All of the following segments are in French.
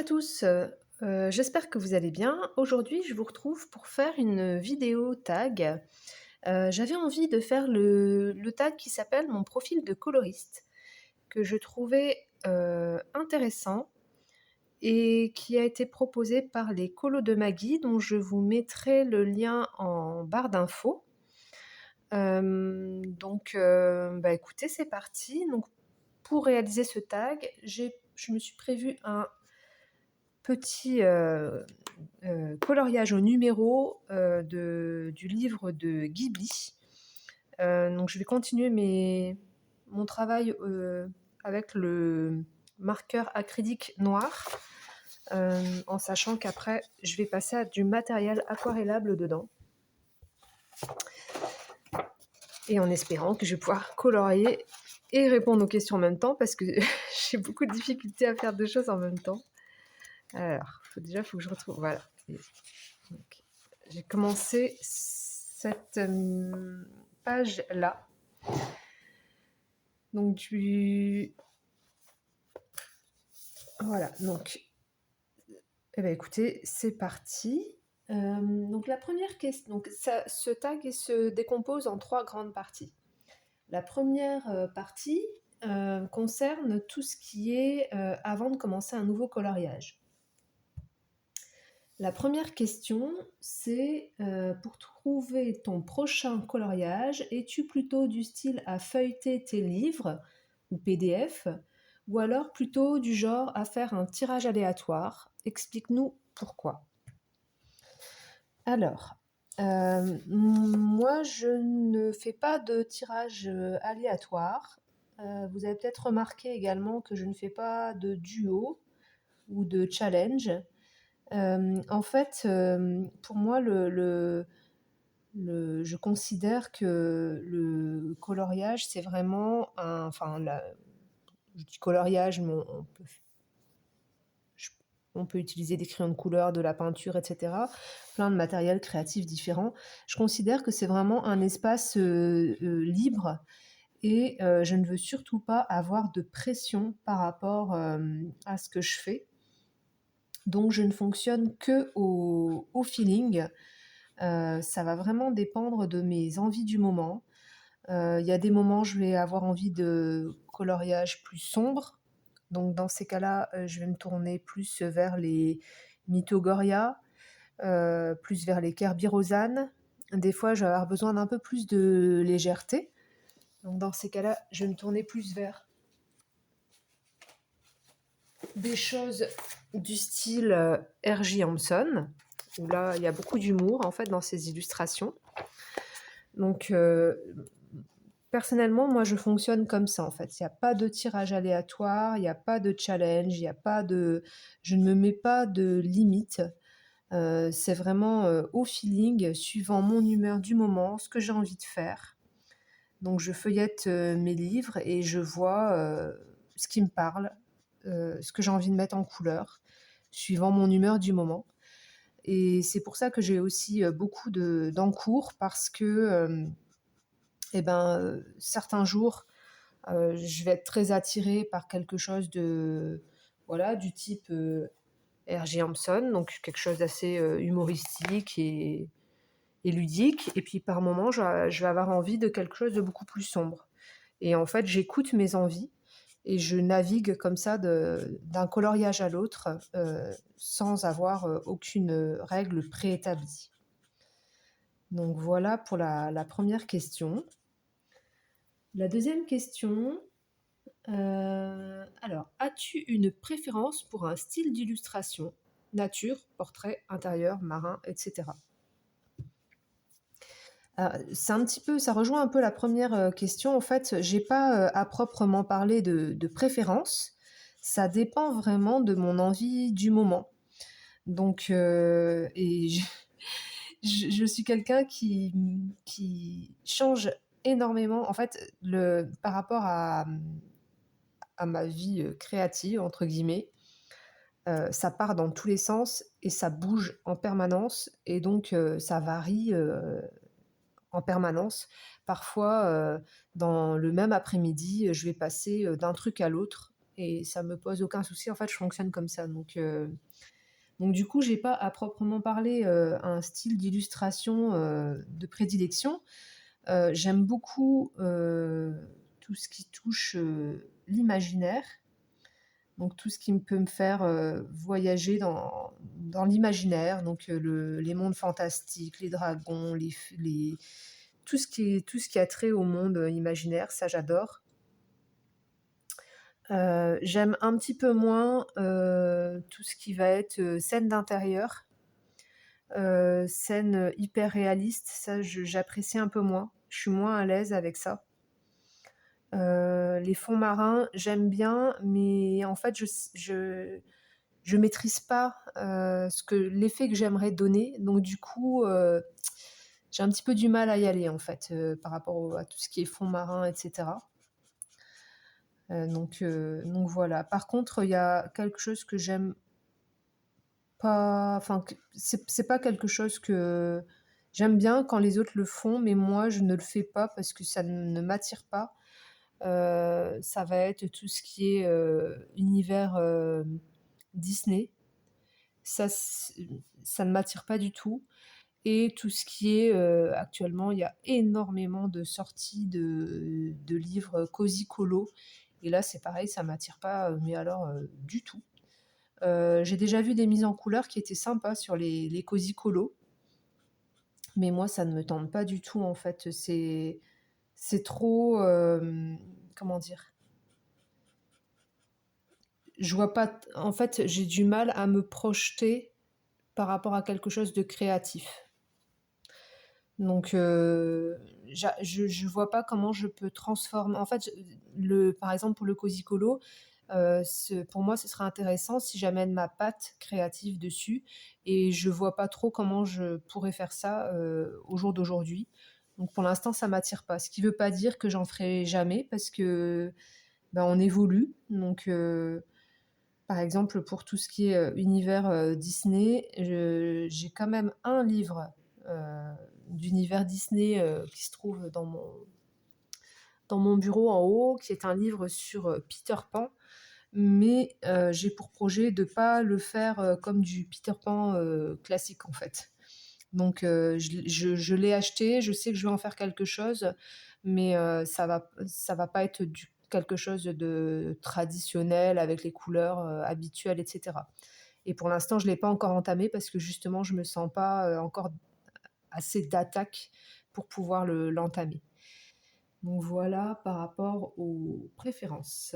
tous, j'espère que vous allez bien. Aujourd'hui, je vous retrouve pour faire une vidéo tag. J'avais envie de faire le tag qui s'appelle «Mon profil de coloriste», que je trouvais, intéressant et qui a été proposé par les colos de Maggie, dont je vous mettrai le lien en barre d'infos. Écoutez, c'est parti. Donc pour réaliser ce tag, je me suis prévu un petit, coloriage au numéro, du livre de Ghibli. Donc je vais continuer mon travail, avec le marqueur acrylique noir, en sachant qu'après je vais passer à du matériel aquarellable dedans et en espérant que je vais pouvoir colorier et répondre aux questions en même temps parce que j'ai beaucoup de difficultés à faire 2 choses en même temps. Alors, faut que je retrouve voilà. Donc, j'ai commencé cette page-là. Donc, voilà, donc, eh ben, écoutez, c'est parti. Donc, la première question, donc, ce tag il se décompose en 3 grandes parties. La première partie concerne tout ce qui est avant de commencer un nouveau coloriage. La première question, c'est pour trouver ton prochain coloriage, es-tu plutôt du style à feuilleter tes livres ou PDF, ou alors plutôt du genre à faire un tirage aléatoire? Explique-nous pourquoi. Alors, moi je ne fais pas de tirage aléatoire. Vous avez peut-être remarqué également que je ne fais pas de duo ou de challenge. En fait, pour moi, je considère que le coloriage, c'est vraiment je dis coloriage, mais on peut utiliser des crayons de couleur, de la peinture, etc. Plein de matériels créatifs différents. Je considère que c'est vraiment un espace libre et je ne veux surtout pas avoir de pression par rapport à ce que je fais. Donc je ne fonctionne que au feeling. Ça va vraiment dépendre de mes envies du moment. Il y a des moments, je vais avoir envie de coloriage plus sombre. Donc dans ces cas-là, je vais me tourner plus vers les Mythogoria, plus vers les Kerbirosanes. Des fois, je vais avoir besoin d'un peu plus de légèreté. Donc dans ces cas-là, je vais me tourner plus vers des choses du style R.J. Hampson, où là, il y a beaucoup d'humour en fait dans ces illustrations. Donc, personnellement, moi, je fonctionne comme ça en fait. Il n'y a pas de tirage aléatoire, il n'y a pas de challenge, il y a pas de, je ne me mets pas de limite. C'est vraiment au feeling, suivant mon humeur du moment, ce que j'ai envie de faire. Donc, je feuillette mes livres et je vois ce qui me parle, ce que j'ai envie de mettre en couleur, suivant mon humeur du moment. Et c'est pour ça que j'ai aussi beaucoup d'encours parce que certains jours, je vais être très attirée par quelque chose de, voilà, du type R.J. Hampson, donc quelque chose d'assez humoristique et ludique. Et puis par moments, je vais avoir envie de quelque chose de beaucoup plus sombre. Et en fait, j'écoute mes envies et je navigue comme ça d'un coloriage à l'autre sans avoir aucune règle préétablie. Donc voilà pour la première question. La deuxième question, alors, as-tu une préférence pour un style d'illustration? Nature, portrait, intérieur, marin, etc. C'est un petit peu, ça rejoint un peu la première question. En fait, j'ai pas à proprement parler de préférence. Ça dépend vraiment de mon envie du moment. Donc, je suis quelqu'un qui change énormément. En fait, par rapport à ma vie créative, entre guillemets, ça part dans tous les sens et ça bouge en permanence. Et donc, ça varie en permanence. Parfois, dans le même après-midi, je vais passer d'un truc à l'autre. et ça me pose aucun souci. En fait, je fonctionne comme ça, donc du coup, j'ai pas à proprement parler, un style d'illustration, de prédilection. J'aime beaucoup, tout ce qui touche, l'imaginaire, donc tout ce qui peut me faire, voyager dans l'imaginaire, donc les mondes fantastiques, les dragons, tout ce qui a trait au monde, imaginaire, ça j'adore. J'aime un petit peu moins, tout ce qui va être, scène d'intérieur, scène, hyper réaliste, ça j'apprécie un peu moins. Je suis moins à l'aise avec ça. Les fonds marins, j'aime bien, mais en fait, je maîtrise pas, l'effet que j'aimerais donner, donc du coup, j'ai un petit peu du mal à y aller, en fait, par rapport à tout ce qui est fonds marins et cetera. Donc voilà. Par contre, il y a quelque chose que j'aime pas, enfin, que c'est pas quelque chose que j'aime bien quand les autres le font, mais moi, je ne le fais pas parce que ça ne m'attire pas. Ça va être tout ce qui est, univers, Disney. Ça c Ça ne m'attire pas du tout, et tout ce qui est, actuellement, il y a énormément de sorties de livres cosy colo, et là, c'est pareil, ça m'attire pas, mais alors, du tout. J'ai déjà vu des mises en couleur qui étaient sympas sur les cosy colo, mais moi, ça ne me tente pas du tout, en fait. C'est trop, comment dire? Je vois pas t En fait, j'ai du mal à me projeter par rapport à quelque chose de créatif. Donc je vois pas comment je peux transformer, en fait, par exemple, pour le cosy colo, pour moi, ce serait intéressant si j'amène ma patte créative dessus, et je vois pas trop comment je pourrais faire ça, au jour d'aujourd'hui. Donc pour l'instant, ça m'attire pas. Ce qui veut pas dire que j'en ferai jamais, parce que, bah, on évolue. Donc par exemple, pour tout ce qui est, univers, Disney, j'ai quand même un livre, heu, d'univers Disney, qui se trouve dans mon bureau en haut, qui est un livre sur, Peter Pan, mais j'ai pour projet de pas le faire, comme du Peter Pan, classique, en fait. Donc je l'ai acheté, je sais que je vais en faire quelque chose, mais ça va pas être du quelque chose de traditionnel avec les couleurs, habituelles, et cetera. Et pour l'instant, je l'ai pas encore entamé parce que justement, je me sens pas, encore assez d'attaque pour pouvoir l'entamer. Donc voilà par rapport aux préférences.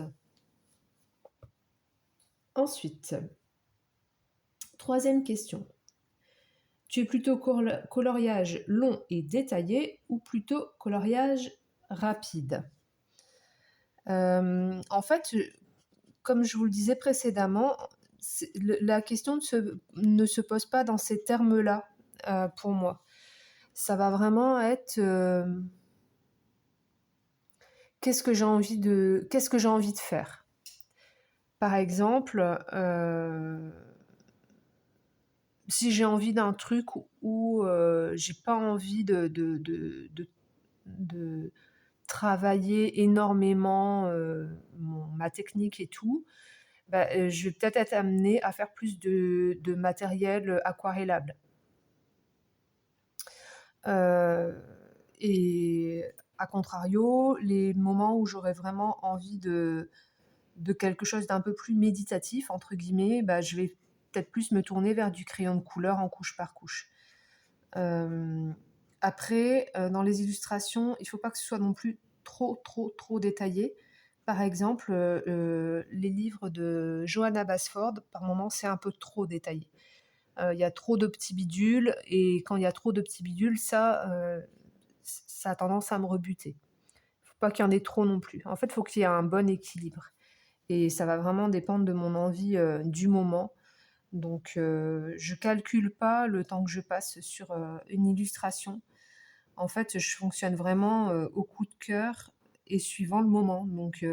Ensuite, troisième question. Tu es plutôt coloriage long et détaillé ou plutôt coloriage rapide? En fait, comme je vous le disais précédemment, la question ne se pose pas dans ces termes-là, pour moi. Ça va vraiment être, qu'est-ce que j'ai envie de faire? Par exemple, si j'ai envie d'un truc où, j'ai pas envie de travailler énormément, ma technique et tout, bah, je vais peut-être être amenée à faire plus de matériel, aquarellable. Heu et à contrario, les moments où j'aurais vraiment envie de quelque chose d'un peu plus «méditatif» entre guillemets, bah, je vais peut-être plus me tourner vers du crayon de couleur en couche par couche. Hem, Après, dans les illustrations, il faut pas que ce soit non plus trop, trop, trop détaillé. Par exemple, les livres de Johanna Basford, par moments, c'est un peu trop détaillé. Il y a trop de petits bidules, et quand il y a trop de petits bidules, ça a tendance à me rebuter. Faut pas qu'il y en ait trop non plus. En fait, il faut qu'il y ait un bon équilibre, et ça va vraiment dépendre de mon envie, du moment. Donc je calcule pas le temps que je passe sur, une illustration. En fait, je fonctionne vraiment, au coup de cœur et suivant le moment. Donc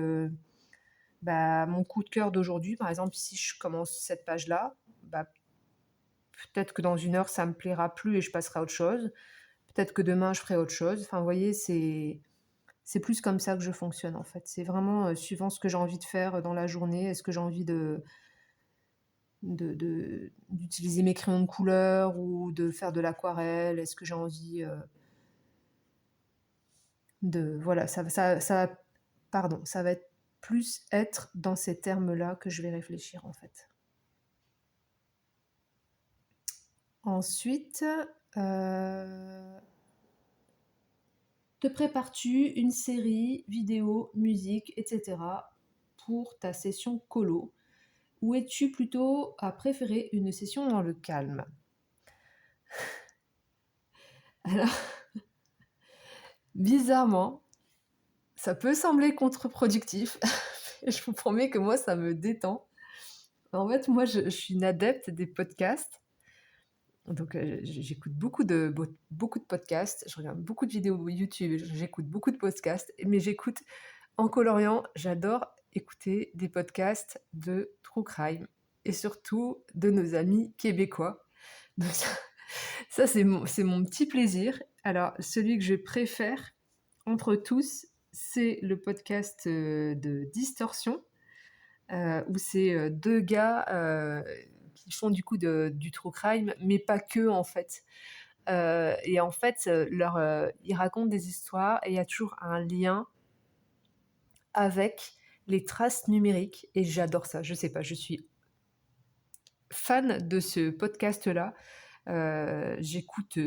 bah, mon coup de cœur d'aujourd'hui, par exemple, si je commence cette page-là, bah, peut-être que dans 1 heure, ça me plaira plus et je passerai à autre chose. Peut-être que demain, je ferai autre chose. Enfin, vous voyez, C'est plus comme ça que je fonctionne, en fait. C'est vraiment, suivant ce que j'ai envie de faire, dans la journée. Est-ce que j'ai envie d'utiliser mes crayons de couleur ou de faire de l'aquarelle? Est-ce que j'ai envie, de voilà, ça va être plus être dans ces termes-là que je vais réfléchir, en fait. Ensuite, heu, te prépares-tu une série, vidéo, musique et cetera pour ta session colo? Ou es-tu plutôt à préférer une session dans le calme? Alors, bizarrement, ça peut sembler contre-productif, je vous promets que moi, ça me détend. En fait, moi, je suis une adepte des podcasts, donc j'écoute beaucoup de podcasts, je regarde beaucoup de vidéos YouTube, j'écoute beaucoup de podcasts, mais j'écoute en coloriant, j'adore écouter des podcasts de true crime et surtout de nos amis québécois. Donc ça c'est mon petit plaisir. Alors celui que je préfère entre tous, c'est le podcast, de Distorsion, où c'est, 2 gars, qui font du coup du true crime, mais pas que en fait. Et en fait, ils racontent des histoires et il y a toujours un lien avec les traces numériques et j'adore ça. Je sais pas, je suis fan de ce podcast-là. J'écoute,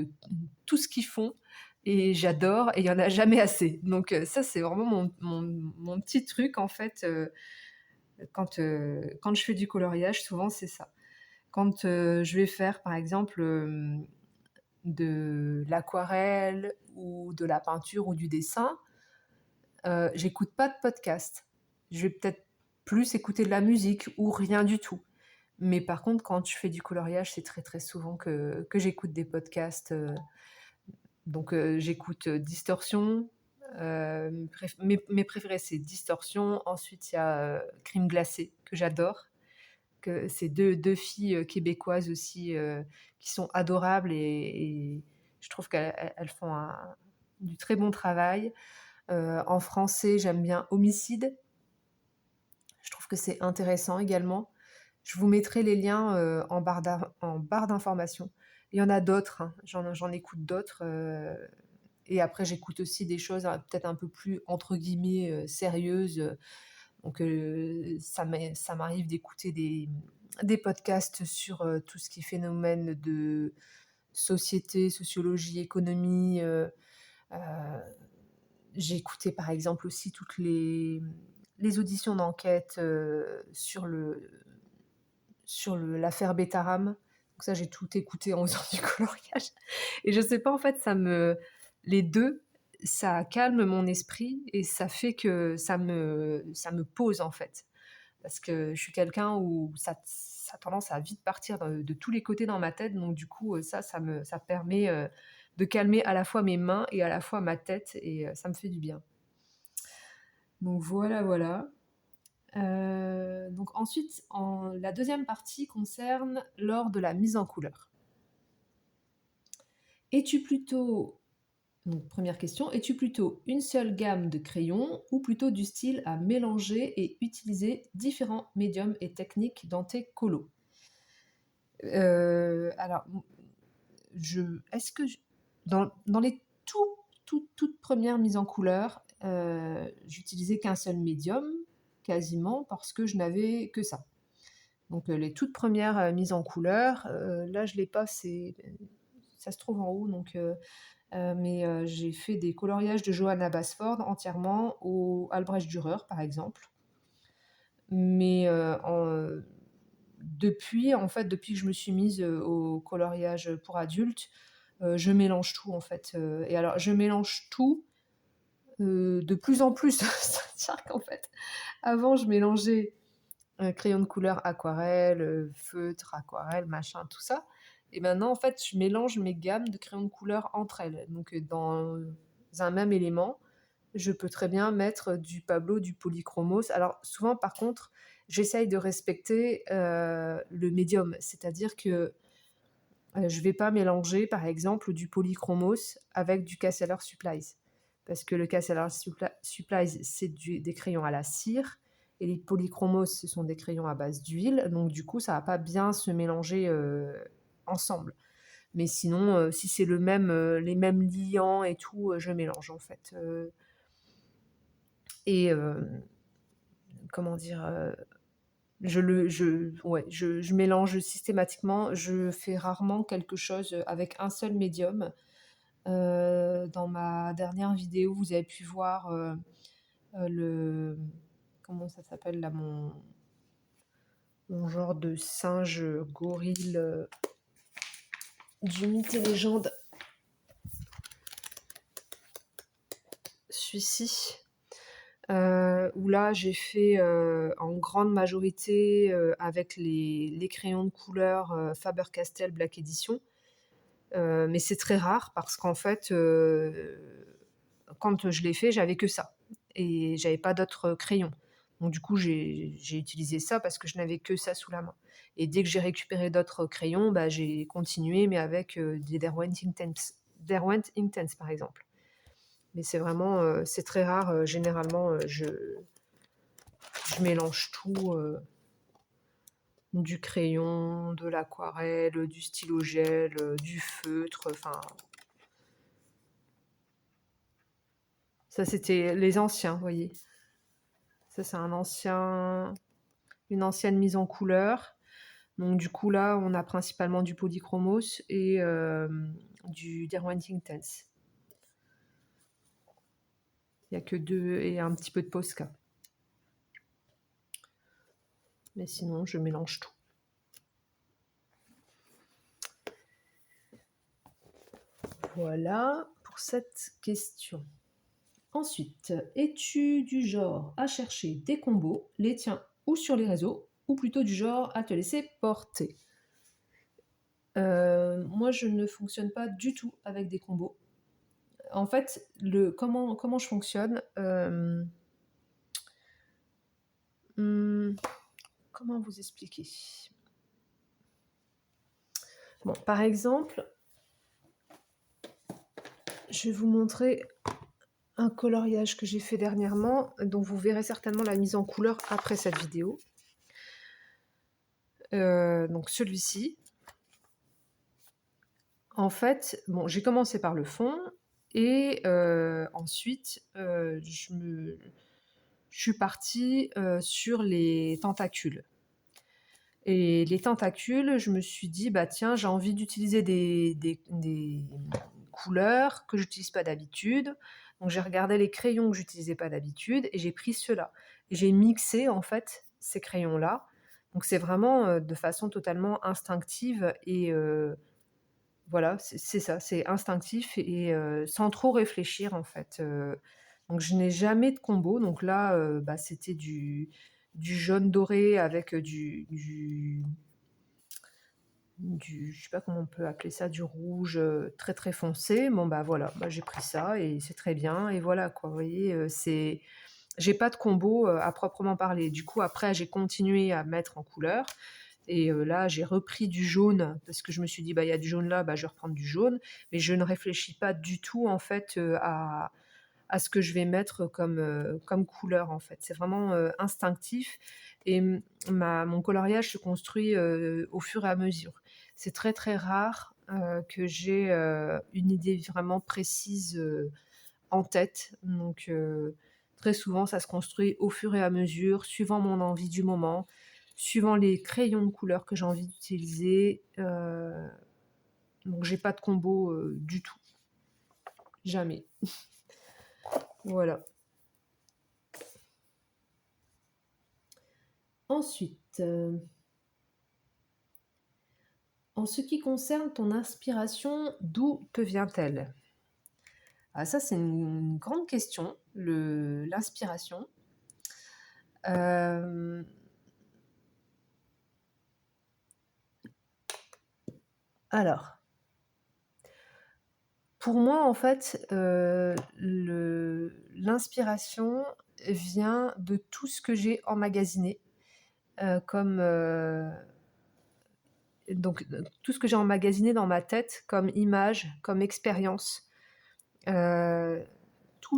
tout ce qu'ils font et j'adore et il y en a jamais assez. Donc ça, c'est vraiment mon petit truc en fait, quand je fais du coloriage, souvent c'est ça. Quand, je vais faire par exemple, de l'aquarelle ou de la peinture ou du dessin, j'écoute pas de podcast. Je vais peut-être plus écouter de la musique ou rien du tout. Mais par contre, quand je fais du coloriage, c'est très, très souvent que j'écoute des podcasts, donc j'écoute, Distorsion, mes préférés, c'est Distorsion. Ensuite, il y a, Crime glacé que j'adore, que c'est deux filles, québécoises aussi, qui sont adorables et je trouve qu'elles font du très bon travail. En français, j'aime bien Homicide. Je trouve que c'est intéressant également. Je vous mettrai les liens, en barre d'informations. Il y en a d'autres, hein, j'en écoute d'autres, et après j'écoute aussi des choses, peut-être un peu plus entre guillemets, «sérieuses», donc ça m'arrive d'écouter des podcasts sur, tout ce qui est phénomène de société, sociologie, économie, heu, j'ai écouté par exemple aussi toutes les auditions d'enquête, l'affaire Betaram. Donc ça, j'ai tout écouté en faisant du coloriage et je sais pas, en fait, les 2, ça calme mon esprit et ça fait que ça me pose, en fait. Parce que je suis quelqu'un où ça a tendance à vite partir de tous les côtés dans ma tête, donc du coup, ça permet, de calmer à la fois mes mains et à la fois ma tête et ça me fait du bien. Donc voilà, voilà. Donc ensuite, la deuxième partie concerne lors de la mise en couleur. Es-tu plutôt, donc première question, es-tu plutôt une seule gamme de crayons ou plutôt du style à mélanger et utiliser différents médiums et techniques dans tes colos? Alors, je est-ce que j dans les toutes premières mises en couleur, j'utilisais qu'un seul médium, quasiment, parce que je n'avais que ça. Donc, les toutes premières, mises en couleur, là je l'ai pas, ça se trouve en haut donc, mais, j'ai fait des coloriages de Johanna Basford entièrement au Albrecht Dürer, par exemple. Mais, depuis, en fait, depuis que je me suis mise, au coloriage pour adultes, je mélange tout, en fait, et alors je mélange tout, de plus en plus. C'est-à-dire qu'en fait, avant je mélangeais, crayon de couleur aquarelle, feutre, aquarelle, machin, tout ça et maintenant, en fait, je mélange mes gammes de crayons de couleur entre elles. Donc, dans un même élément, je peux très bien mettre du Pablo, du polychromos. Alors souvent, par contre, j'essaye de respecter, le médium. C'est-à-dire que, je vais pas mélanger, par exemple, du polychromos avec du Casteller Supplies. parce que le Castelar Supplies, c'est des crayons à la cire, et les Polychromos, ce sont des crayons à base d'huile, donc du coup, ça va pas bien se mélanger ensemble. Mais sinon, si c'est les mêmes liants et tout, je mélange en fait. Et comment dire, je mélange systématiquement. Je fais rarement quelque chose avec un seul médium. Dans ma dernière vidéo, vous avez pu voir le... Comment ça s'appelle là, mon genre de singe gorille du mythe et légende. Celui-ci. Où là j'ai fait en grande majorité avec les crayons de couleur Faber-Castell Black Edition. Mais c'est très rare parce qu'en fait, quand je l'ai fait, j'avais que ça. Et j'avais pas d'autres crayons. Donc du coup, j'ai utilisé ça parce que je n'avais que ça sous la main. Et dès que j'ai récupéré d'autres crayons, bah, j'ai continué, mais avec des Derwent Intense, par exemple. Mais c'est vraiment, c'est très rare. Généralement, je mélange tout, du crayon, de l'aquarelle, du stylo gel, du feutre, enfin... Ça, c'était les anciens, vous voyez. Ça, c'est une ancienne mise en couleur. Donc du coup, là, on a principalement du Polychromos et du Derwent Intense. Il n'y a que 2 et un petit peu de Posca. Mais sinon, je mélange tout. Voilà pour cette question. Ensuite, es-tu du genre à chercher des combos, les tiens ou sur les réseaux, ou plutôt du genre à te laisser porter? Moi, je ne fonctionne pas du tout avec des combos. En fait, comment je fonctionne, comment vous expliquer? Bon, par exemple, je vais vous montrer un coloriage que j'ai fait dernièrement, dont vous verrez certainement la mise en couleur après cette vidéo. Donc celui-ci. En fait, bon, j'ai commencé par le fond et ensuite, je suis partie sur les tentacules. Et les tentacules, je me suis dit, bah tiens, j'ai envie d'utiliser des couleurs que j'utilise pas d'habitude. Donc j'ai regardé les crayons que j'utilisais pas d'habitude et j'ai pris ceux-là. Et j'ai mixé en fait ces crayons-là. Donc c'est vraiment de façon totalement instinctive et voilà, c'est ça, c'est instinctif et sans trop réfléchir en fait. Donc je n'ai jamais de combo. Donc là, bah, c'était du jaune doré avec je sais pas comment on peut appeler ça, du rouge très très foncé. Bon bah voilà, bah, j'ai pris ça et c'est très bien. Et voilà quoi, vous voyez, j'ai pas de combo à proprement parler. Du coup après j'ai continué à mettre en couleur. Et là, j'ai repris du jaune parce que je me suis dit: «Bah, il y a du jaune là, bah, je vais reprendre du jaune». Mais je ne réfléchis pas du tout en fait, à ce que je vais mettre comme couleur en fait. C'est vraiment, instinctif et mon coloriage se construit, au fur et à mesure. C'est très, très rare, que j'ai, une idée vraiment précise, en tête. Donc très souvent, ça se construit au fur et à mesure, suivant mon envie du moment, suivant les crayons de couleur que j'ai envie d'utiliser. Donc j'ai pas de combo du tout. Jamais. Voilà. Ensuite, en ce qui concerne ton inspiration, d'où te vient-elle? Ah, ça, c'est une grande question, l'inspiration. Alors, pour moi, en fait, l'inspiration vient de tout ce que j'ai emmagasiné, comme donc tout ce que j'ai emmagasiné dans ma tête comme image, comme expérience,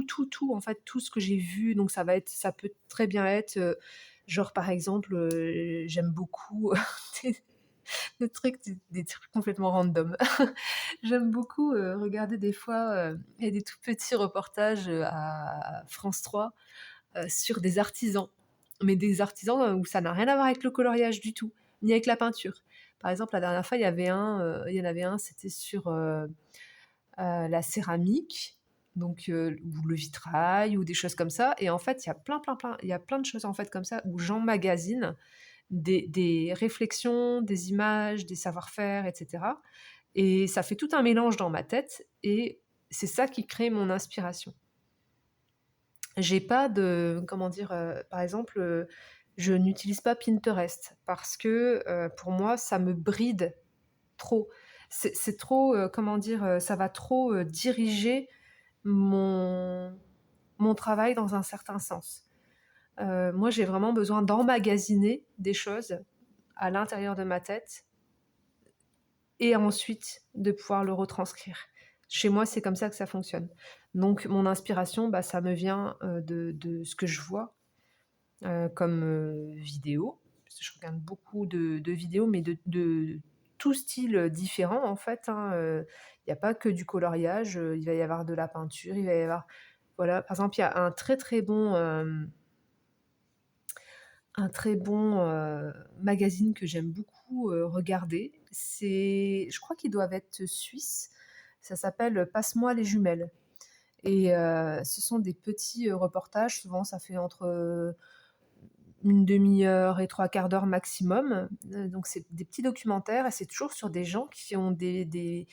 tout, en fait, tout ce que j'ai vu. Donc ça peut très bien être, genre, par exemple, j'aime beaucoup des des trucs complètement random. J'aime beaucoup, regarder des fois, il y a des tout petits reportages, à France 3, sur des artisans. Mais des artisans, où ça n'a rien à voir avec le coloriage du tout, ni avec la peinture. Par exemple, la dernière fois, il y en avait un, c'était sur, la céramique, donc ou le vitrail ou des choses comme ça, et en fait, il y a plein de choses, en fait, comme ça où j'emmagasine des réflexions, des images, des savoir-faire et cetera, et ça fait tout un mélange dans ma tête, et c'est ça qui crée mon inspiration. J'ai pas de comment dire? Par exemple, je n'utilise pas Pinterest parce que, pour moi, ça me bride trop. C'est trop, comment dire? Ça va trop, diriger mon mon travail dans un certain sens. Moi, j'ai vraiment besoin d'emmagasiner des choses à l'intérieur de ma tête et ensuite de pouvoir le retranscrire. Chez moi, c'est comme ça que ça fonctionne. Donc mon inspiration, bah, ça me vient, de ce que je vois, comme, vidéos. Parce que je regarde beaucoup de vidéos, mais de tout style, différent, en fait, hein, il y a pas que du coloriage, il va y avoir de la peinture, il va y avoir voilà, par exemple, il y a un très bon, magazine que j'aime beaucoup, regarder. Je crois qu'ils doivent être suisses. Ça s'appelle, «Passe-moi les jumelles», et ce sont des petits, reportages. Souvent ça fait entre, 1/2 heure et 3/4 d'heure maximum. Donc c'est des petits documentaires, et c'est toujours sur des gens qui ont des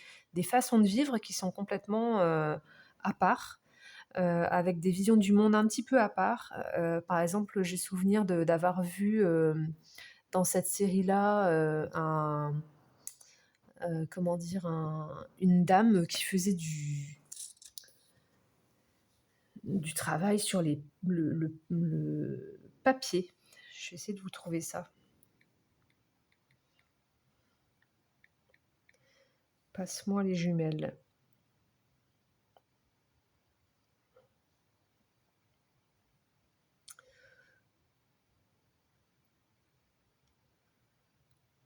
façons de vivre qui sont complètement, à part, avec des visions du monde un petit peu à part. Par exemple, j'ai souvenir d'avoir vu, dans cette série-là, comment dire? Une dame qui faisait du travail sur le papier. Je vais essayer de vous trouver ça. Passe-moi les jumelles.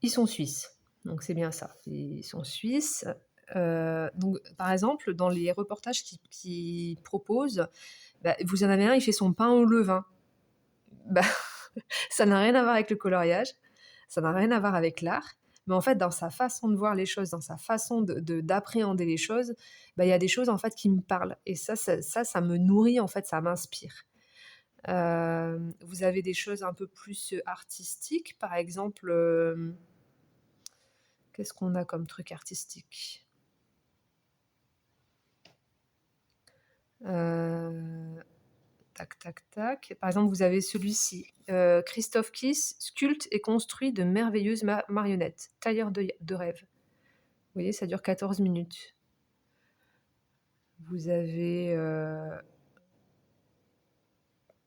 Ils sont suisses, donc c'est bien ça. Ils sont suisses. Donc par exemple, dans les reportages qu'ils proposent, bah, vous en avez un, il fait son pain au levain. Bah, ça n'a rien à voir avec le coloriage, ça n'a rien à voir avec l'art, mais en fait, dans sa façon de voir les choses, dans sa façon d'appréhender les choses, bah, il y a des choses, en fait, qui me parlent, et ça me nourrit, en fait, ça m'inspire. Vous avez des choses un peu plus, artistiques, par exemple, qu'est-ce qu'on a comme truc artistique? Heu, tac, tac, tac. Par exemple, vous avez celui-ci, Christophe Kiss sculpte et construit de merveilleuses marionnettes, tailleur de rêve. Vous voyez, ça dure 14 minutes. Vous avez,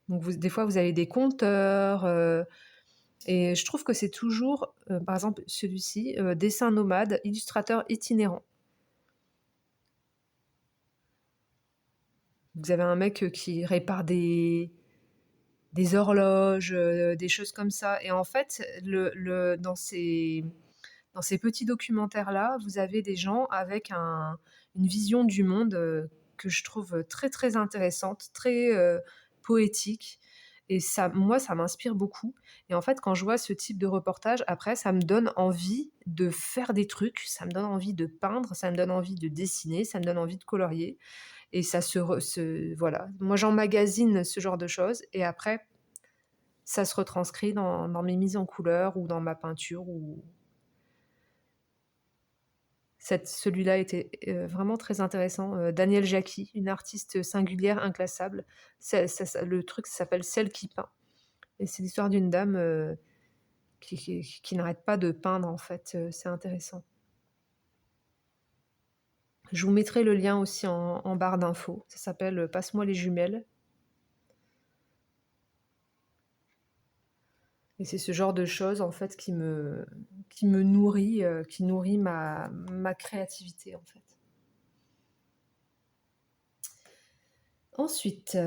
donc des fois, vous avez des conteurs, et je trouve que c'est toujours, par exemple, celui-ci, dessin nomade, illustrateur itinérant. Vous avez un mec, qui répare des horloges, des choses comme ça, et en fait, dans ces petits documentaires-là, vous avez des gens avec une vision du monde, que je trouve très, très intéressante, très, poétique, et ça moi, ça m'inspire beaucoup, et en fait, quand je vois ce type de reportage, après, ça me donne envie de faire des trucs, ça me donne envie de peindre, ça me donne envie de dessiner, ça me donne envie de colorier, et ça voilà. Moi, j'emmagasine ce genre de choses, et après, ça se retranscrit dans mes mises en couleur ou dans ma peinture, ou celui-là était, vraiment très intéressant, Danielle Jacqui, une artiste singulière, inclassable. Le truc, ça s'appelle «Celle qui peint», et c'est l'histoire d'une dame, qui n'arrête pas de peindre, en fait, c'est intéressant. Je vous mettrai le lien aussi en barre d'infos. Ça s'appelle, «Passe-moi les jumelles», et c'est ce genre de choses, en fait, qui me nourrit, qui nourrit ma créativité, en fait. Ensuite,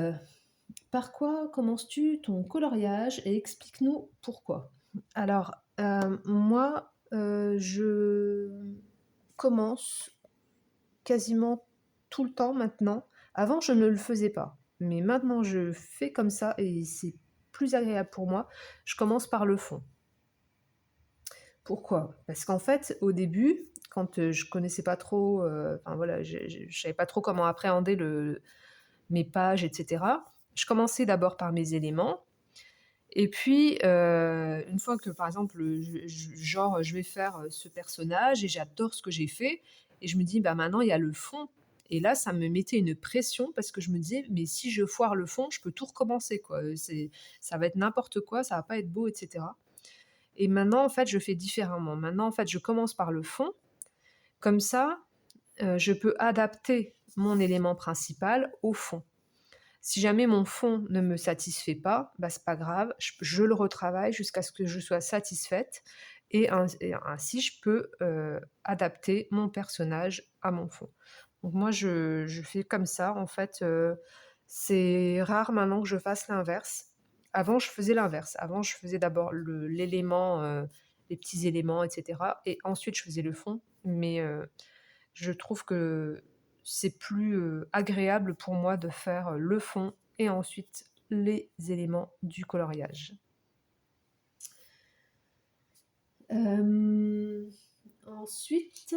par quoi commences-tu ton coloriage et explique-nous pourquoi? Alors, moi, je commence quasiment tout le temps maintenant. Avant, je ne le faisais pas, mais maintenant je fais comme ça et c'est plus agréable pour moi. Je commence par le fond. Pourquoi? Parce qu'en fait, au début, quand, je connaissais pas trop, enfin voilà, je savais pas trop comment appréhender mes pages et cetera. Je commençais d'abord par mes éléments et puis, une fois que par exemple, je vais faire, ce personnage et j'adore ce que j'ai fait et je me dis: «Bah, maintenant il y a le fond» et là, ça me mettait une pression parce que je me disais: «Mais si je foire le fond, je peux tout recommencer quoi, ça va être n'importe quoi, ça va pas être beau» et cetera et maintenant, en fait, je fais différemment. Maintenant, en fait, je commence par le fond, comme ça, je peux adapter mon élément principal au fond. Si jamais mon fond ne me satisfait pas, bah, c'est pas grave, je le retravaille jusqu'à ce que je sois satisfaite et ainsi je peux, adapter mon personnage à mon fond. Donc moi je fais comme ça en fait, c'est rare maintenant que je fasse l'inverse. Avant je faisais l'inverse. Avant je faisais d'abord l'élément, les petits éléments et cetera et ensuite je faisais le fond. Mais, je trouve que c'est plus, agréable pour moi de faire, le fond et ensuite les éléments du coloriage. Ensuite,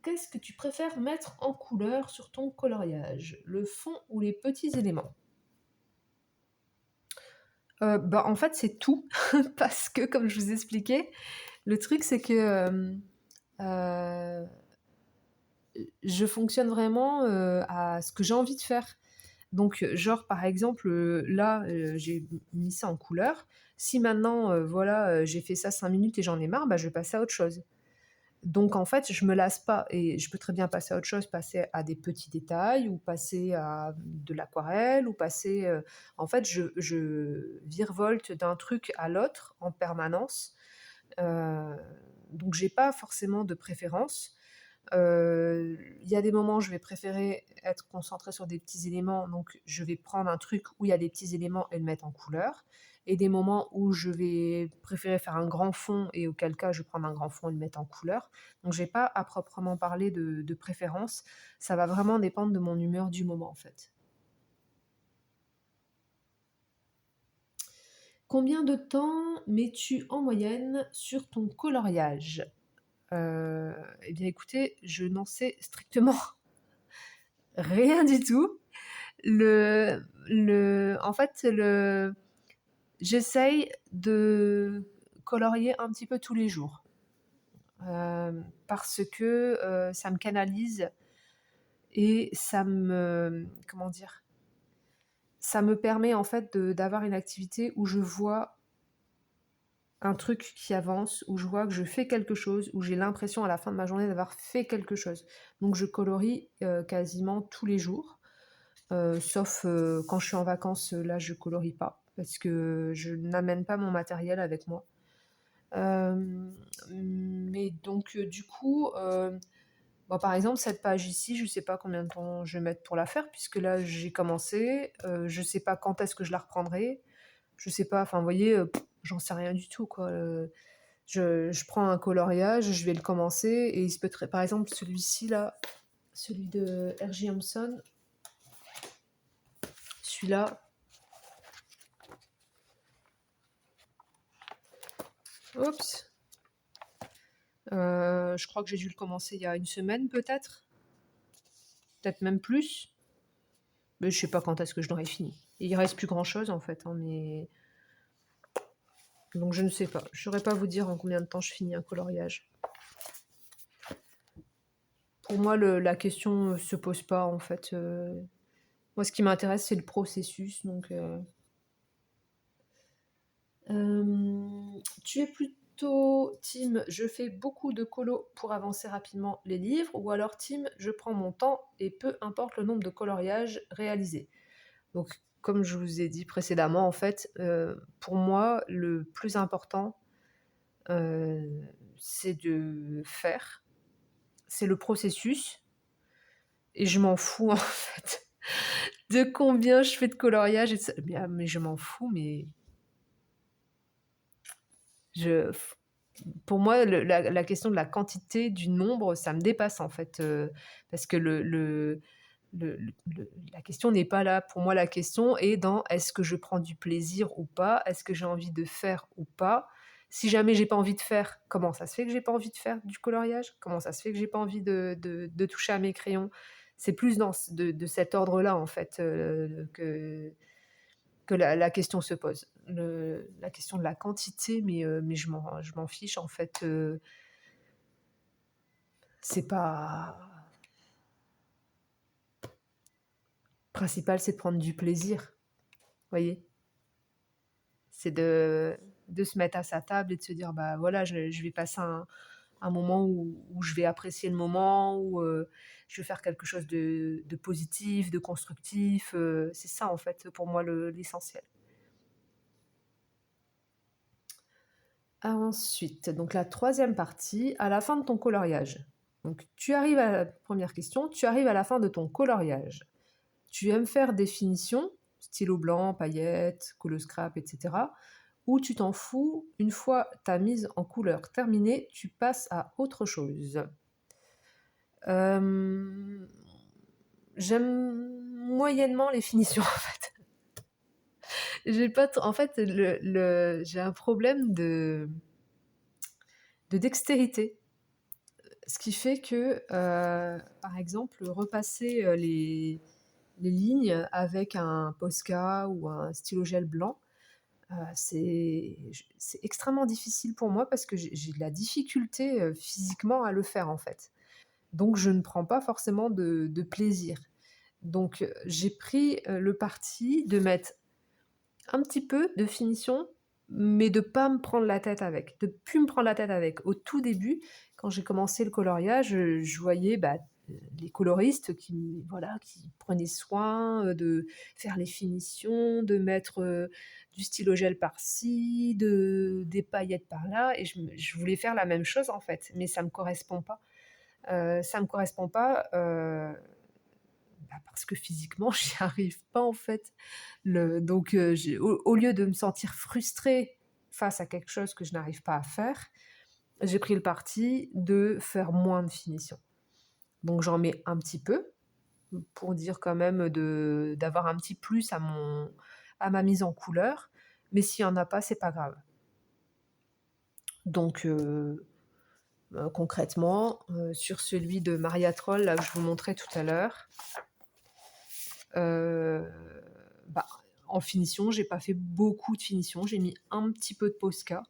qu'est-ce que tu préfères mettre en couleur sur ton coloriage? Le fond ou les petits éléments? Bah, en fait, c'est tout parce que comme je vous expliquais, le truc c'est que, heu je fonctionne vraiment, à ce que j'ai envie de faire. Donc, genre par exemple, là, j'ai mis ça en couleur. Si maintenant, voilà, j'ai fait ça 5 minutes et j'en ai marre, bah, je vais passer à autre chose. Donc en fait, je me lasse pas et je peux très bien passer à autre chose, passer à des petits détails ou passer à de l'aquarelle ou passer, en fait, je virevolte d'un truc à l'autre en permanence. Heu, donc j'ai pas forcément de préférence. Il y a des moments où je vais préférer être concentrée sur des petits éléments, donc je vais prendre un truc où il y a des petits éléments et le mettre en couleur et des moments où je vais préférer faire un grand fond et auquel cas je vais prendre un grand fond et le mettre en couleur. Donc j'ai pas à proprement parler de préférence, ça va vraiment dépendre de mon humeur du moment, en fait. Combien de temps mets-tu en moyenne sur ton coloriage? Heu, eh bien écoutez, je n'en sais strictement rien du tout. En fait, j'essaye de colorier un petit peu tous les jours, parce que, ça me canalise et comment dire? Ça me permet en fait d'avoir une activité où je vois un truc qui avance, où je vois que je fais quelque chose, où j'ai l'impression à la fin de ma journée d'avoir fait quelque chose. Donc je colorie, quasiment tous les jours. Sauf, quand je suis en vacances, là je colorie pas parce que je n'amène pas mon matériel avec moi. Mais donc, du coup, bah, par exemple cette page ici, je sais pas combien de temps je vais mettre pour la faire puisque là j'ai commencé, je sais pas quand est-ce que je la reprendrai. Je sais pas, enfin vous voyez, j'en sais rien du tout quoi, je prends un coloriage, je vais le commencer et il se peut très par exemple celui-ci là, celui de R.J. Hampson, celui-là, oups! Je crois que j'ai dû le commencer il y a une semaine peut-être? Peut-être même plus? Mais je sais pas quand est-ce que je l'aurai fini. Il reste plus grand chose en fait, hein, mais donc je ne sais pas. Je saurais pas vous dire en combien de temps je finis un coloriage. Pour moi, la question, se pose pas en fait, moi ce qui m'intéresse c'est le processus donc tu es plutôt team je fais beaucoup de colos pour avancer rapidement les livres ou alors team je prends mon temps et peu importe le nombre de coloriages réalisés? Donc, comme je vous ai dit précédemment, en fait, pour moi, le plus important, heu, c'est de faire. c'est le processus et je m'en fous, en fait, de combien je fais de coloriage et de ça. Mais je m'en fous, mais je pour moi, la question de la quantité, du nombre, ça me dépasse, en fait, parce que la question n'est pas là. Pour moi, la question est dans: «Est-ce que je prends du plaisir ou pas? Est-ce que j'ai envie de faire ou pas?» Si jamais j'ai pas envie de faire, comment ça se fait que j'ai pas envie de faire du coloriage? Comment ça se fait que j'ai pas envie de toucher à mes crayons? C'est plus dans de cet ordre-là, en fait, que la question se pose. La question de la quantité, mais je m'en fiche, en fait, c'est pas principal, c'est de prendre du plaisir, voyez? C'est de se mettre à sa table et de se dire: «Bah, voilà, je vais passer un moment où je vais apprécier le moment, où, je vais faire quelque chose de positif, de constructif», c'est ça, en fait, pour moi, l'essentiel. Ensuite, donc la troisième partie, à la fin de ton coloriage. Donc tu arrives à la première question, tu arrives à la fin de ton coloriage. Tu aimes faire des finitions, stylo blanc, paillettes, colle scrap, et cetera, ou tu t'en fous, une fois ta mise en couleur terminée, tu passes à autre chose? Hem, J'aime moyennement les finitions, en fait. J'ai pas t en fait, j'ai un problème de dextérité. Ce qui fait que, par exemple, repasser, les lignes avec un Posca ou un stylo gel blanc, c'est extrêmement difficile pour moi parce que j'ai de la difficulté, physiquement à le faire, en fait. Donc je ne prends pas forcément de plaisir. Donc, j'ai pris, le parti de mettre un petit peu de finition, mais de pas me prendre la tête avec, de plus me prendre la tête avec. Au tout début, quand j'ai commencé le coloriage, je voyais, bah, les coloristes qui, voilà, qui prenaient soin, de faire les finitions, de mettre, du stylo gel par-ci, des paillettes par-là et je voulais faire la même chose, en fait, mais ça me correspond pas. Ça me correspond pas, bah, parce que physiquement, j'y arrive pas, en fait. Donc j'ai au lieu de me sentir frustrée face à quelque chose que je n'arrive pas à faire, j'ai pris le parti de faire moins de finitions. Donc j'en mets un petit peu, pour dire quand même d'avoir un petit plus à ma mise en couleur, mais s'il y en a pas, c'est pas grave. Donc concrètement, sur celui de Maria Troll, là, que je vous montrais tout à l'heure, Heu, bah, en finition, j'ai pas fait beaucoup de finition. J'ai mis un petit peu de Posca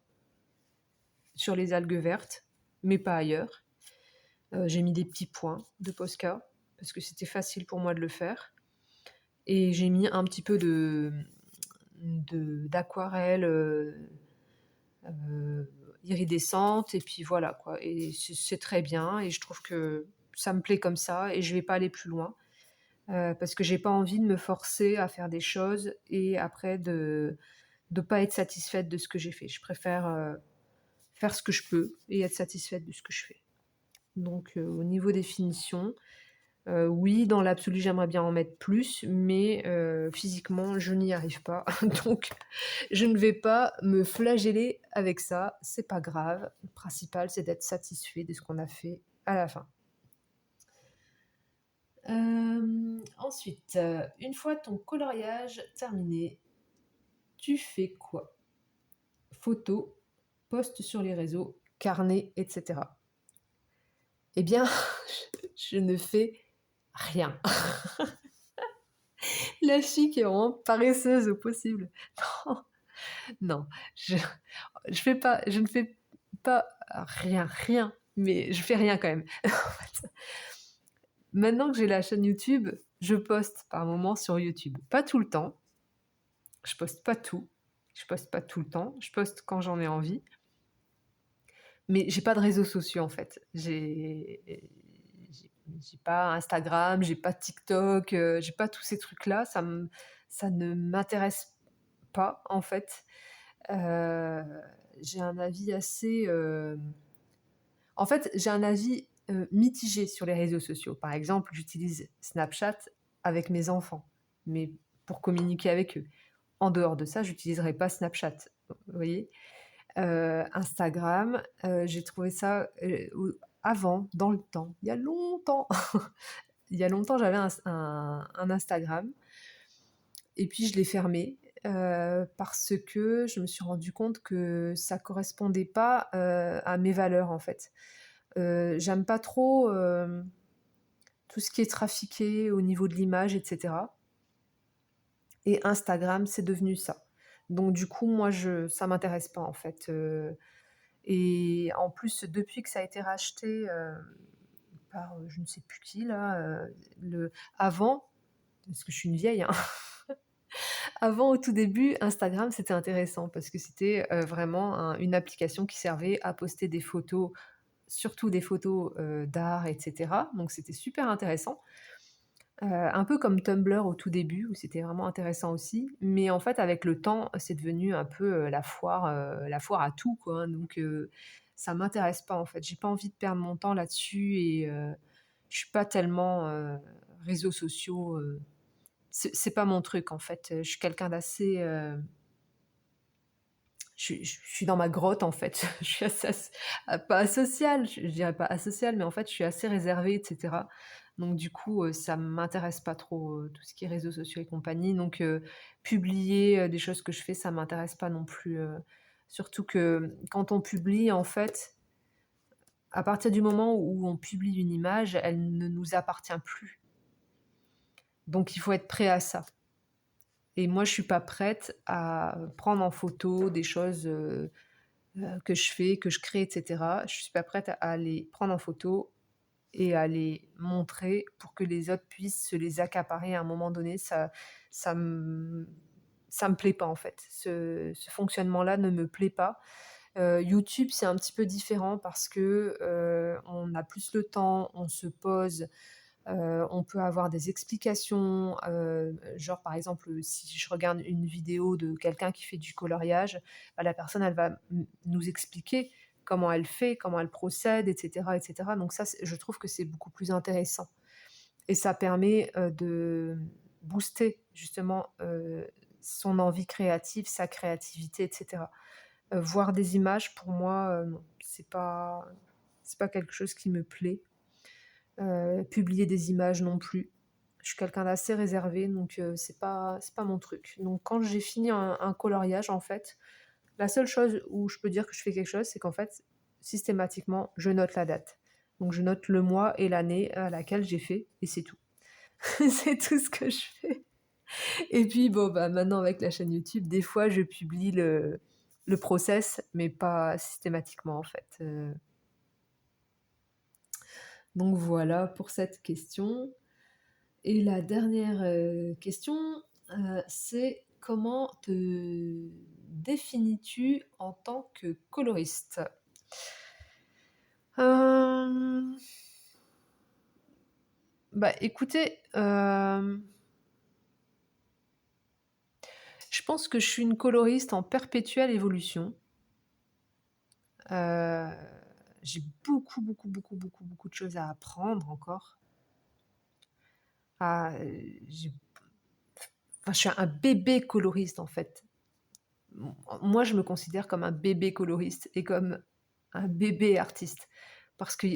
sur les algues vertes, mais pas ailleurs. J'ai mis des petits points de Posca parce que c'était facile pour moi de le faire et j'ai mis un petit peu d'aquarelle, heu, iridescente et puis voilà quoi et c'est très bien et je trouve que ça me plaît comme ça et je vais pas aller plus loin. Parce que j'ai pas envie de me forcer à faire des choses et après de pas être satisfaite de ce que j'ai fait. Je préfère, faire ce que je peux et être satisfaite de ce que je fais. Donc au niveau des finitions, oui, dans l'absolu, j'aimerais bien en mettre plus, mais physiquement, je n'y arrive pas. Donc je ne vais pas me flageller avec ça, c'est pas grave. Le principal, c'est d'être satisfait de ce qu'on a fait à la fin. Ensuite, une fois ton coloriage terminé, tu fais quoi? Photos, posts sur les réseaux, carnet, et cetera. Eh bien, je ne fais rien. La fille qui est vraiment paresseuse au possible. Non, non, je ne fais pas rien, mais je fais rien quand même. En fait, maintenant que j'ai la chaîne YouTube, je poste par moments sur YouTube. Pas tout le temps, je poste pas tout, je poste pas tout le temps, je poste quand j'en ai envie. Mais j'ai pas de réseaux sociaux, en fait. J'ai pas Instagram, j'ai pas TikTok, j'ai pas tous ces trucs-là. Ça ne m'intéresse pas, en fait. Heu, j'ai un avis assez, en fait, j'ai un avis mitigée sur les réseaux sociaux. Par exemple, j'utilise Snapchat avec mes enfants, mais pour communiquer avec eux. En dehors de ça, j'utiliserai pas Snapchat, vous voyez? Instagram, j'ai trouvé ça, avant, dans le temps, il y a longtemps, il y a longtemps, j'avais un Instagram et puis je l'ai fermé, parce que je me suis rendu compte que ça correspondait pas, à mes valeurs, en fait. J'aime pas trop, tout ce qui est trafiqué au niveau de l'image et cetera, et Instagram, c'est devenu ça. Donc du coup, moi, ça m'intéresse pas, en fait, et en plus, depuis que ça a été racheté, par, je ne sais plus qui là, avant, parce que je suis une vieille, hein, avant, au tout début, Instagram, c'était intéressant parce que c'était, vraiment une application qui servait à poster des photos, surtout des photos, d'art et cetera, donc c'était super intéressant. Un peu comme Tumblr au tout début où c'était vraiment intéressant aussi, mais en fait avec le temps, c'est devenu un peu, la foire à tout quoi, hein, donc ça m'intéresse pas en fait. J'ai pas envie de perdre mon temps là-dessus et je suis pas tellement, réseaux sociaux, c'est pas mon truc en fait. Je suis quelqu'un d'assez, je suis dans ma grotte en fait. Je suis assez pas asociale, je dirais pas asociale, mais en fait, je suis assez réservée et cetera. Donc du coup, ça m'intéresse pas trop, tout ce qui est réseaux sociaux et compagnie. Donc publier, des choses que je fais, ça m'intéresse pas non plus, surtout que quand on publie, en fait, à partir du moment où on publie une image, elle ne nous appartient plus. Donc il faut être prêt à ça. Et moi, je suis pas prête à prendre en photo des choses, que je fais, que je crée et cetera. Je suis pas prête à les prendre en photo et à les montrer pour que les autres puissent se les accaparer à un moment donné. Ça me ça me plaît pas, en fait. Ce fonctionnement-là ne me plaît pas. YouTube, c'est un petit peu différent parce que, on a plus le temps, on se pose. On peut avoir des explications, genre par exemple, si je regarde une vidéo de quelqu'un qui fait du coloriage, bah, la personne elle va nous expliquer comment elle fait, comment elle procède et cetera. Donc ça, je trouve que c'est beaucoup plus intéressant et ça permet, de booster justement, son envie créative, sa créativité et cetera. Voir des images pour moi, non, c'est pas quelque chose qui me plaît. Publier des images non plus. Je suis quelqu'un d'assez réservé, donc c'est pas mon truc. Donc quand j'ai fini un coloriage, en fait, la seule chose où je peux dire que je fais quelque chose, c'est qu'en fait, systématiquement, je note la date. Donc je note le mois et l'année à laquelle j'ai fait et c'est tout. C'est tout ce que je fais. Et puis bon, bah, maintenant avec la chaîne YouTube, des fois je publie le process, mais pas systématiquement en fait, donc voilà pour cette question. Et la dernière, question, c'est comment te définis-tu en tant que coloriste? Hem, Bah, écoutez, je pense que je suis une coloriste en perpétuelle évolution. Heu, j'ai beaucoup, beaucoup, beaucoup, beaucoup, beaucoup de choses à apprendre encore. À, j'ai enfin, je suis un bébé coloriste, en fait. Moi, je me considère comme un bébé coloriste et comme un bébé artiste. Parce que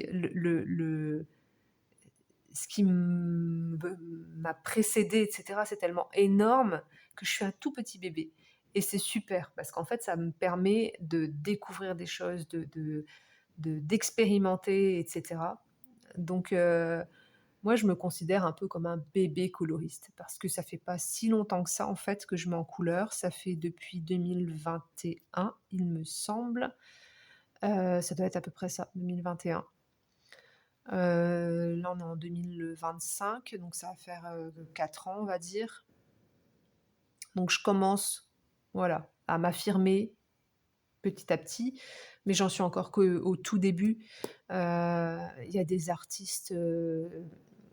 ce qui m'a précédé, et cetera, c'est tellement énorme que je suis un tout petit bébé. Et c'est super parce qu'en fait, ça me permet de découvrir des choses, d'expérimenter, et cetera. Donc, moi, je me considère un peu comme un bébé coloriste parce que ça fait pas si longtemps que ça, en fait, que je mets en couleur. Ça fait depuis 2021, il me semble. Ça doit être à peu près ça, 2021. Là, on est en 2025, donc ça va faire, 4 ans, on va dire. Donc je commence, voilà, à m'affirmer petit à petit, mais j'en suis encore qu'au tout début. Il y a des artistes,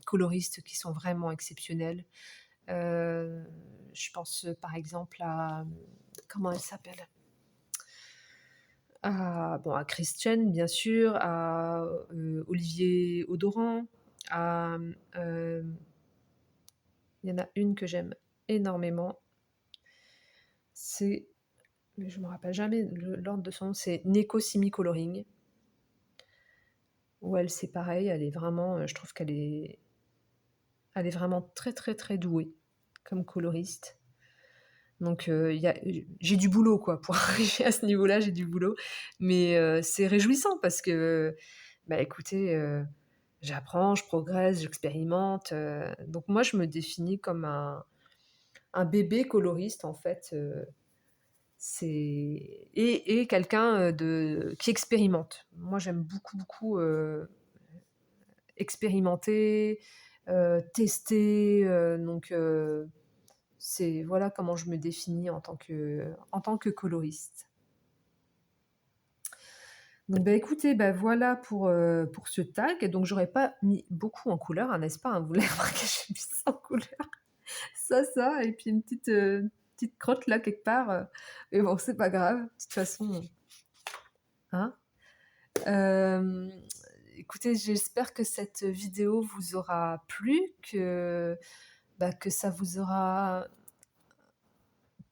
coloristes qui sont vraiment exceptionnels. Heu, je pense, par exemple à, comment elle s'appelle? à Christian, bien sûr, à, Olivier Audoran, à, il y en a une que j'aime énormément, c'est mais je me rappelle jamais l'ordre de son nom, c'est Neko Simi Coloring, où elle, c'est pareil, elle est vraiment, je trouve elle est vraiment très, très, très douée comme coloriste. Donc il y a j'ai du boulot quoi pour arriver à ce niveau-là, j'ai du boulot. Mais c'est réjouissant parce que, bah, écoutez, j'apprends, je progresse, j'expérimente, donc moi je me définis comme un bébé coloriste en fait, c'est et quelqu'un, de qui expérimente. Moi j'aime beaucoup, beaucoup, expérimenter, tester, donc c'est voilà comment je me définis en tant que coloriste. Donc bah, écoutez, bah, voilà pour ce tag. Donc j'aurais pas mis beaucoup en couleur, hein, n'est-ce pas, hein? Vous l'avez remarqué, j'ai mis ça en couleur. Ça et puis une petite crotte là quelque part, mais bon, c'est pas grave. De toute façon, hein? Hem, écoutez, j'espère que cette vidéo vous aura plu, que ça vous aura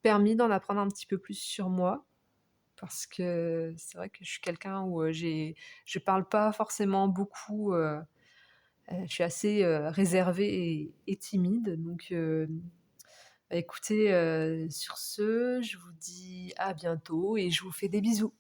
permis d'en apprendre un petit peu plus sur moi. Parce que c'est vrai que je suis quelqu'un où, je parle pas forcément beaucoup, je suis assez, réservée et timide donc bah, écoutez, sur ce, je vous dis à bientôt et je vous fais des bisous.